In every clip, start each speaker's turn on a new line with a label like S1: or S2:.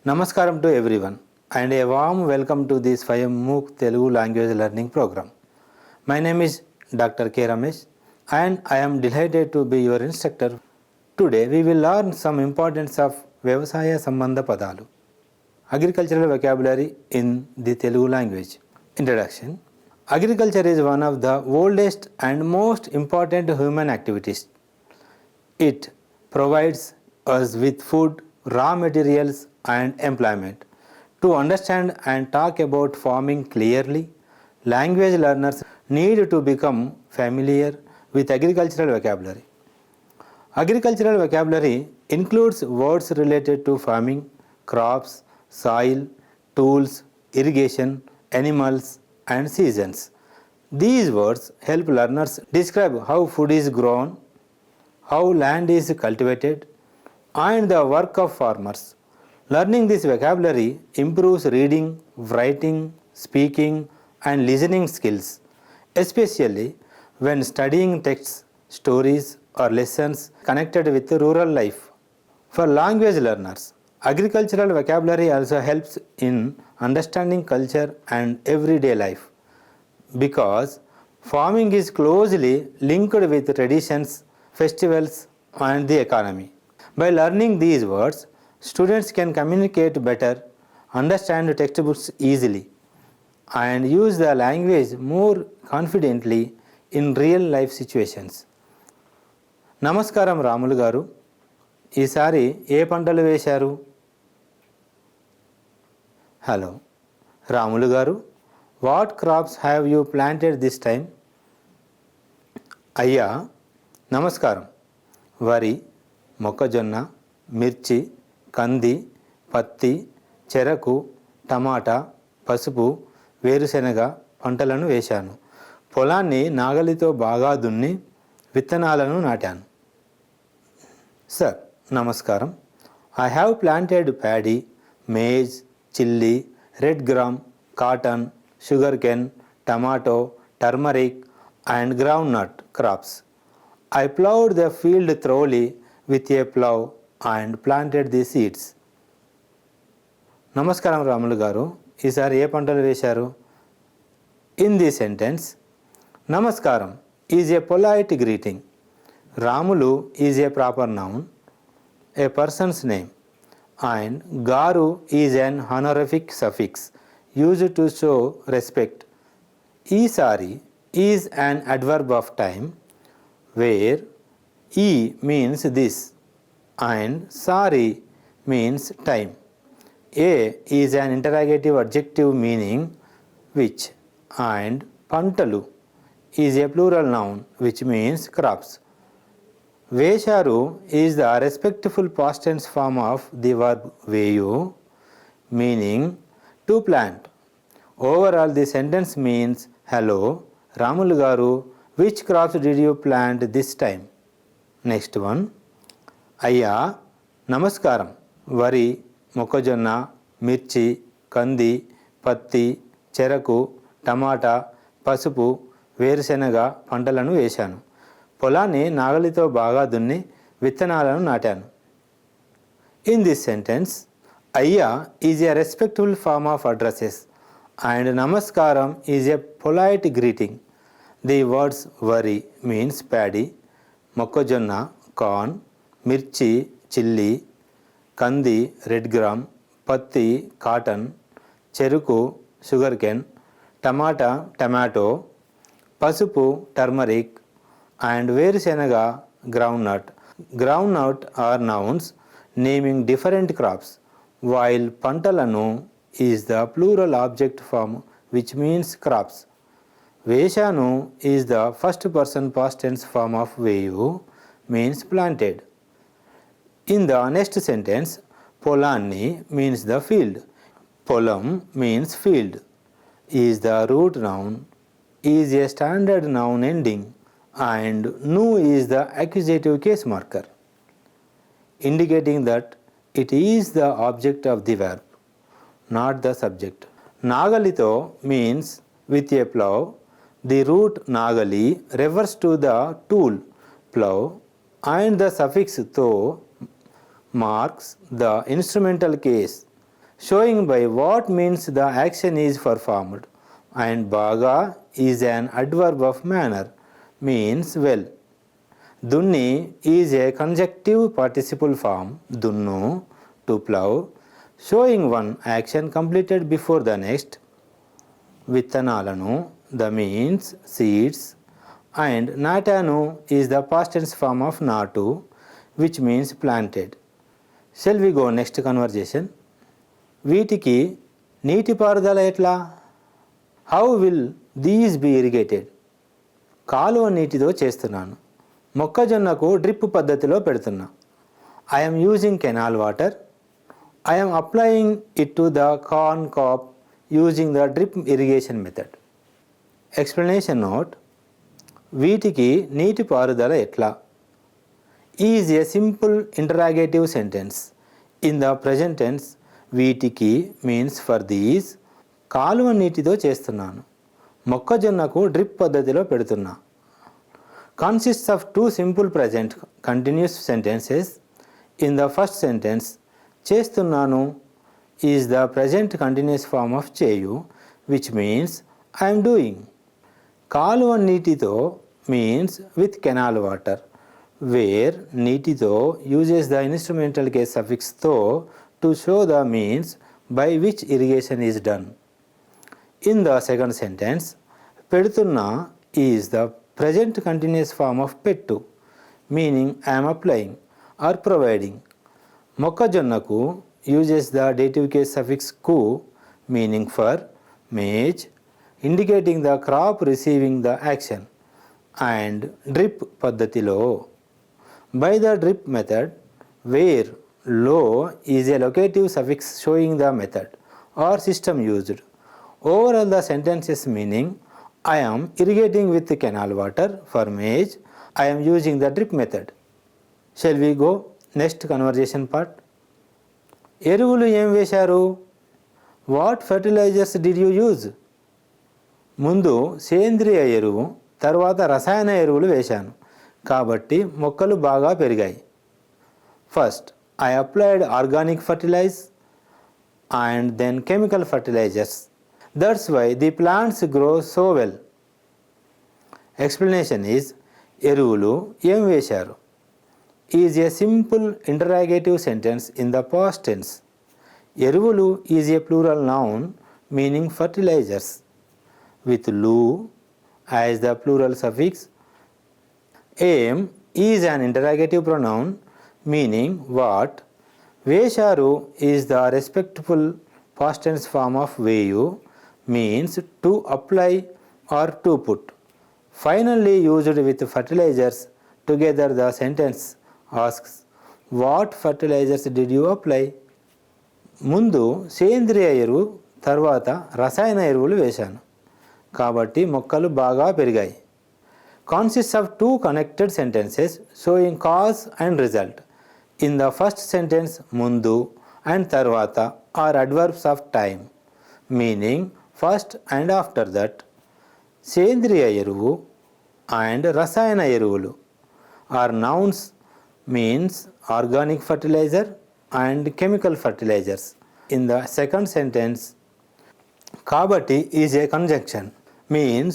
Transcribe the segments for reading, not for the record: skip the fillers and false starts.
S1: Namaskaram to everyone and a warm welcome to this Swayam MOOC Telugu language learning program. My name is Dr. K. Ramesh and I am delighted to be your instructor. Today we will learn some importance of Vyavasaya Sambandha Padalu, agricultural vocabulary in the Telugu language. Introduction. Agriculture is one of the oldest and most important human activities. It provides us with food, raw materials and employment. To understand and talk about farming clearly, language learners need to become familiar with agricultural vocabulary. Agricultural vocabulary includes words related to farming, crops, soil, tools, irrigation, animals and seasons. These words help learners describe how food is grown, how land is cultivated, and the work of farmers. Learning this vocabulary improves reading, writing, speaking, and listening skills, especially when studying texts, stories, or lessons connected with rural life. For language learners, agricultural vocabulary also helps in understanding culture and everyday life because farming is closely linked with traditions, festivals, and the economy. By learning these words, students can communicate better, understand textbooks easily, and use the language more confidently in real life situations. నమస్కారం రాములు గారు, ఈసారి ఏ పంటలు వేశారు? Hello Ramulu గారు, what crops have you planted this time? అయ్యా నమస్కారం, వరి, మొక్కజొన్న, మిర్చి, కంది, పత్తి, చెరకు, టమాటా, పసుపు, వేరుశెనగ పంటలను వేశాను. పొలాన్ని నాగలితో బాగా దున్ని విత్తనాలను నాటాను. సార్ నమస్కారం, I have planted paddy, maize, chilli, red gram, cotton, sugar cane, tomato, turmeric and groundnut crops. I plowed the field thoroughly with a plow and planted the seeds. నమస్కారం రాములు గారు, ఈసారి ఏ పంటలు వేశారు? In this sentence, నమస్కారం is a polite greeting. Ramulu is a proper noun, a person's name, and garu is an honorific suffix used to show respect. ఈసారి is an adverb of time where e means this and sorry means time. A is an interrogative adjective meaning which, and pantalu is a plural noun which means crops. Vesharu is the respectful past tense form of the verb veyu meaning to plant. Overall the sentence means, hello Ramulu గారు, which crops did you plant this time? Next one. అయ్యా నమస్కారం, వరి, మొక్కజొన్న, మిర్చి, కంది, పత్తి, చెరకు, టమాటా, పసుపు, వేరుశెనగ పంటలను వేశాను. పొలాన్ని నాగలితో బాగా దున్ని విత్తనాలను నాటాను. ఇన్ దిస్ సెంటెన్స్, అయ్యా is a respectable form of addresses and namaskaram is a polite greeting. The words vari means paddy, mokkojonna corn, mirchi chilli, kandi red gram, patti cotton, cheruku sugarcane, tamata tomato, pasupu turmeric, and verusenaga groundnut. Groundnut are nouns naming different crops, while pantalanu is the plural object form which means crops. Veshanu is the first person past tense form of veyu means planted. In the next sentence, polani means the field. Polam means field. Is the root noun, is a standard noun ending, and nu is the accusative case marker indicating that it is the object of the verb, not the subject. Nagalito means with a plow. The root nagali refers to the tool plow and the suffix tho marks the instrumental case showing by what means the action is performed, and baga is an adverb of manner, means well. Dunni is a conjunctive participle form, dunnu, to plow, showing one action completed before the next. Vittanalanu, the means seeds, and natanu is the past tense form of natu, which means planted. Shall we go next conversation? వీటికి నీటిపారుదల ఎట్లా? How will these be irrigated? కాలువ నీటితో చేస్తున్నాను. మొక్కజొన్నకు drip పద్ధతిలో పెడుతున్నా. I'm using canal water. I'm applying it to the corn crop using the drip irrigation method. Explanation note: వీటికి నీటిపారుదల ఎట్లా is a simple interrogative sentence. In the present tense, వీటికి మీన్స్ ఫర్ దీస్. కాలువ నీటితో చేస్తున్నాను. మొక్కజొన్నకు డ్రిప్ పద్ధతిలో పెడుతున్నా. consists of two simple present continuous sentences. In the first sentence, చేస్తున్నాను is the present continuous form of చేయు, which means I am doing. కాలువ నీటితో means with canal water, where నీటితో uses the instrumental case suffix తో to show the means by which irrigation is done. In the second sentence, పెడుతున్నా is the present continuous form of పెట్టు, meaning I am applying or providing. మొక్కజొన్నకు uses the dative case suffix కు, meaning for, maize, indicating the crop receiving the action, and drip పద్ధతిలో. By the drip method, where లో is a locative suffix showing the method or system used. Overall the sentence's meaning: I am irrigating with canal water for maize. I am using the drip method. Shall we go next conversation part? ఎరువులు ఏం వేశారు? What fertilizers did you use? ముందు సేంద్రియ ఎరువు, తర్వాత రసాయన ఎరువులు వేశాను, కాబట్టి మొక్కలు బాగా పెరిగాయి. First I applied organic fertilizer and then chemical fertilizers. That's why the plants grow so well. Explanation is: ఎరువులు ఏం వేశారు is a simple interrogative sentence in the past tense. ఎరువులు is a plural noun meaning fertilizers with lu as the plural suffix. Aim is an interrogative pronoun meaning what. వేశారు is the respectful past tense form of వేయు, means to apply or to put. Finally used with fertilizers together, the sentence asks, what fertilizers did you apply? ముందు సేంద్రియ ఎరువు, తర్వాత రసాయన ఎరువులు వేశాను, కాబట్టి మొక్కలు బాగా పెరిగాయి. Consists of two connected sentences showing cause and result. In the first sentence, ముందు and తర్వాత are adverbs of time, meaning first and after that. సేంద్రియ ఎరువు and రసాయన ఎరువులు are nouns, means organic fertilizer and chemical fertilizers. In the second sentence, కాబట్టి is a conjunction, means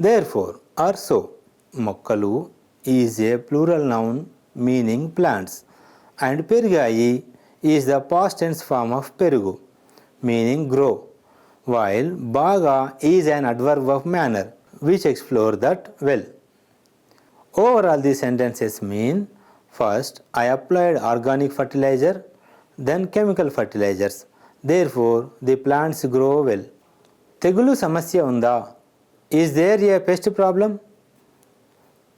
S1: therefore or so. మొక్కలు is a plural noun meaning plants, and పెరిగాయి is the past tense form of పెరుగు, meaning grow, while బాగా is an adverb of manner which explore that well. Overall these sentences mean: first I applied organic fertilizer, then chemical fertilizers, therefore the plants grow well. తెగులు సమస్య ఉందా? is there a pest problem?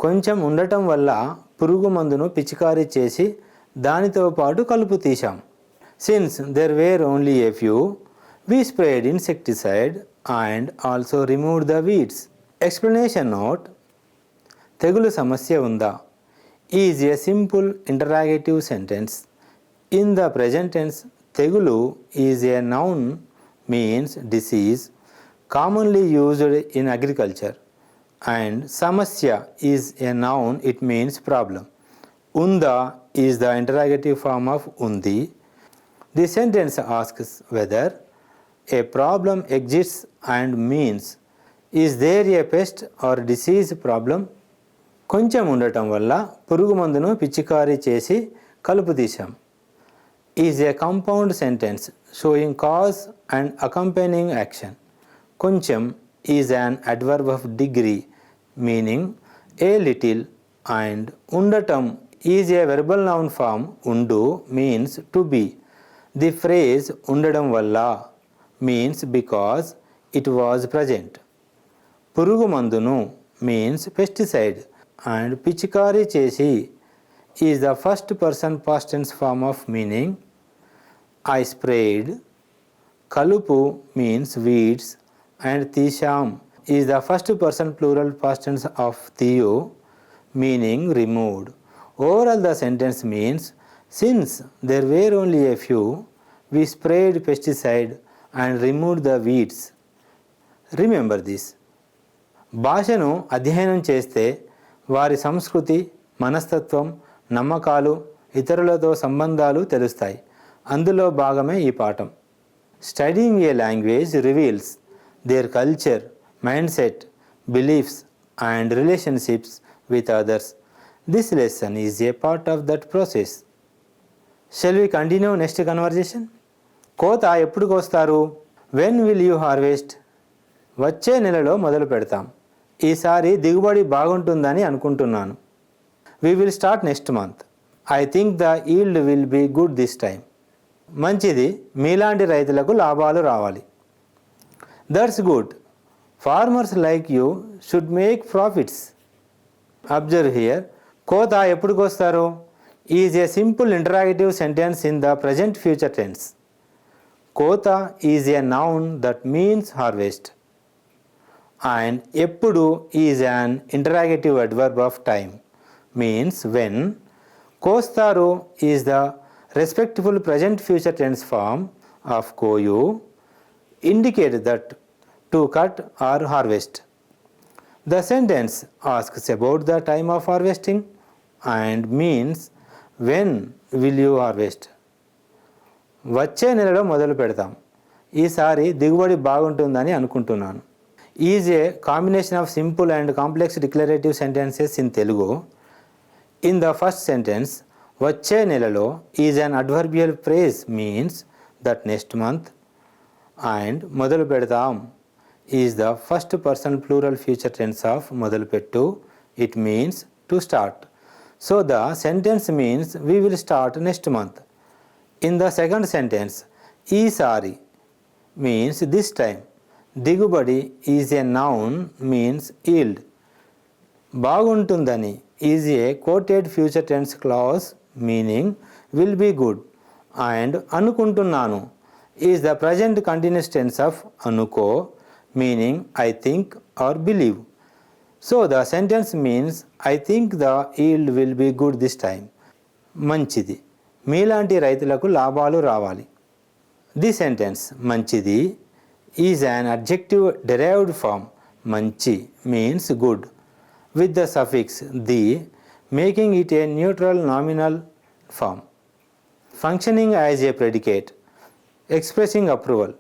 S1: కొంచెం ఉండటం వల్ల పురుగు మందును పిచికారీ చేసి దానితో పాటు కలుపు తీశాం. Since there were only a few, we sprayed insecticide and also removed the weeds. Explanation note: తెగులు సమస్య ఉందా is a simple interrogative sentence. In the present tense, తెగులు is a noun means disease, commonly used in agriculture, and samasya is a noun, it means problem. Unda is the interrogative form of undi. The sentence asks whether a problem exists and means, is there a pest or disease problem? కొంచెం ఉండటం వల్ల పురుగు మందును పిచికారీ చేసి కలుపు తీశాం. Is a compound sentence showing cause and accompanying action. కొంచెం is an adverb of degree meaning a little, and ఉండటం is a verbal noun form ఉండు means to be. The phrase ఉండడం వల్ల means because it was present. పురుగు మందును means pesticide and పిచికారీ చేసి is the first person past tense form of meaning I sprayed. కలుపు means weeds and తీశాం is the first person plural past tense of తీయు meaning removed. Overall the sentence means since there were only a few, we sprayed pesticide and removed the weeds. Remember this. భాషను అధ్యయనం చేస్తే వారి సంస్కృతి, మనస్తత్వం, నమ్మకాలు, ఇతరులతో సంబంధాలు తెలుస్తాయి. అందులో భాగమే ఈ పాఠం. Studying a language reveals their culture, mindset, beliefs and relationships with others. This lesson is a part of that process. Shall we continue next conversation? కోత ఎప్పుడు కోస్తారు? When will you harvest? వచ్చే నెలలో మొదలు పెడతాం. ఈసారి దిగుబడి బాగుంటుందని అనుకుంటున్నాను. We will start next month. I think the yield will be good this time. మంచిది, మీలాంటి రైతులకు లాభాలు రావాలి. That's good. Farmers like you should make profits. Observe here. కోత ఎప్పుడు కోస్తారు is a simple interrogative sentence in the present future tense. కోత is a noun that means harvest. And ఎప్పుడు is an interrogative adverb of time means when. కోస్తారు is the respectful present future tense form of koyu, indicate that to cut or harvest. The sentence asks about the time of harvesting and means when will you harvest. వచ్చే నెలలో మొదలు పెడతాం. ఈసారి దిగుబడి బాగుంటుందని అనుకుంటున్నాను. Is a combination of simple and complex declarative sentences in Telugu. In the first sentence వచ్చే నెలలో is an adverbial phrase means that next month, and మొదలు పెడతాం is the first person plural future tense of మొదలుపెట్టు. It means to start. So the sentence means we will start next month. In the second sentence ఈసారి means this time. దిగుబడి is a noun means yield. బాగుంటుందని is a quoted future tense clause meaning will be good. And అనుకుంటున్నాను is the present continuous tense of అనుకో meaning I think or believe. So the sentence means I think the yield will be good this time. మంచిది, మీలాంటి రైతులకు లాభాలు రావాలి. The sentence మంచిది is an adjective derived from manchi means good with the suffix the, making it a neutral nominal form, functioning as a predicate, expressing approval.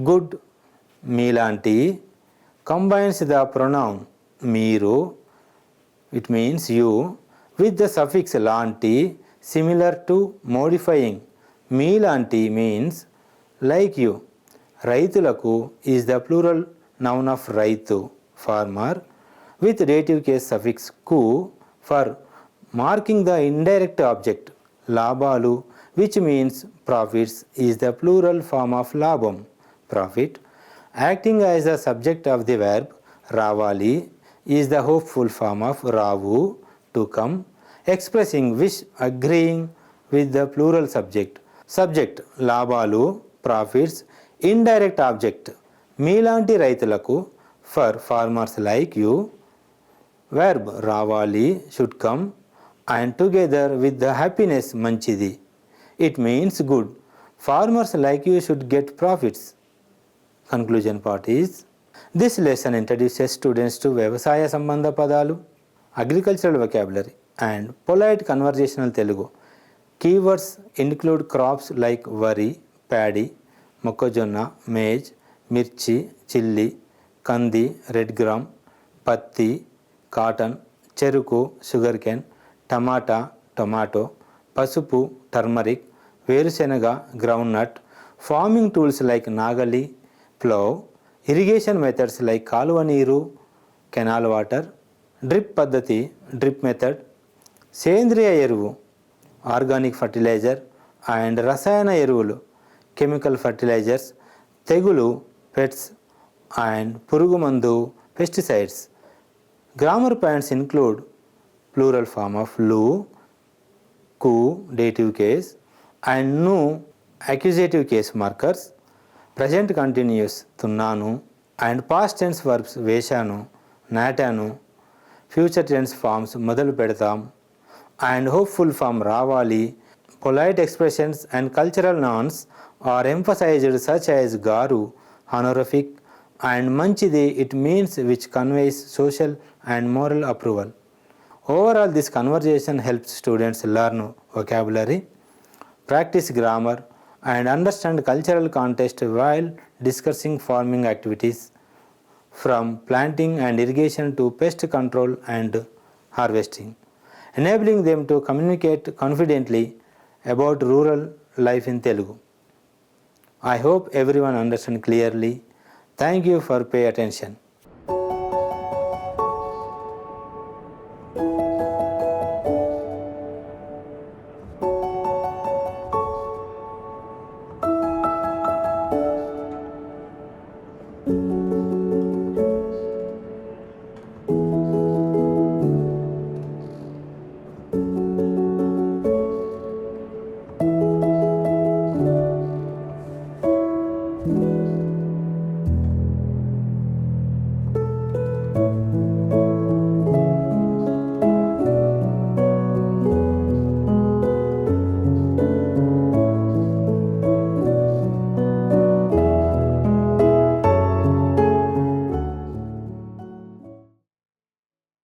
S1: Good meelanti combines the pronoun meeru, it means you, with the suffix lanti similar to modifying. Meelanti means like you. రైతులకు is the plural noun of రైతు farmer with dative case suffix ku for marking the indirect object. Labalu, which means profits, is the plural form of labam, profit. Acting as the subject of the verb ravali is the hopeful form of ravu, to come. Expressing wish, agreeing with the plural subject. Subject labalu, profits. Indirect object మీలాంటి రైతులకు, for farmers like you. Verb ravali should come and together with the happiness manchidi. It means good. Farmers like you should get profits. Conclusion part is, this lesson introduces students to వ్యవసాయ సంబంధ పదాలు, agricultural vocabulary and polite conversational Telugu Keywords include crops like వరి, paddy, మొక్కజొన్న, maize, మిర్చి, చిల్లి, కంది, red gram, పత్తి, cotton, చెరుకు, sugar cane, టమాటా, tomato, పసుపు, టర్మరిక్, వేరుశెనగ, గ్రౌండ్నట్, ఫార్మింగ్ టూల్స్ లైక్ నాగలి, ప్లవ్, ఇరిగేషన్ మెథడ్స్ లైక్ కాలువ నీరు, కెనాల్ వాటర్, డ్రిప్ పద్ధతి, డ్రిప్ మెథడ్, సేంద్రియ ఎరువు, ఆర్గానిక్ ఫర్టిలైజర్ అండ్ రసాయన ఎరువులు, కెమికల్ ఫర్టిలైజర్స్, తెగులు, పెట్స్ అండ్ పురుగు మందు, pesticides. Grammar points include plural form of lu, ku, dative case, and nu, accusative case markers, present continuous తున్నాను, and past tense verbs వేశాను, నాటాను, future tense forms మొదలు పెడతాం, and hopeful form రావాలి. Polite expressions and cultural nouns are emphasized such as garu, honorific, and manchidi, it means which conveys social and moral approval. Overall, this conversation helps students learn vocabulary, practice grammar, and understand cultural context while discussing farming activities, from planting and irrigation to pest control and harvesting, enabling them to communicate confidently about rural life in Telugu. I hope everyone understands clearly. Thank you for paying attention.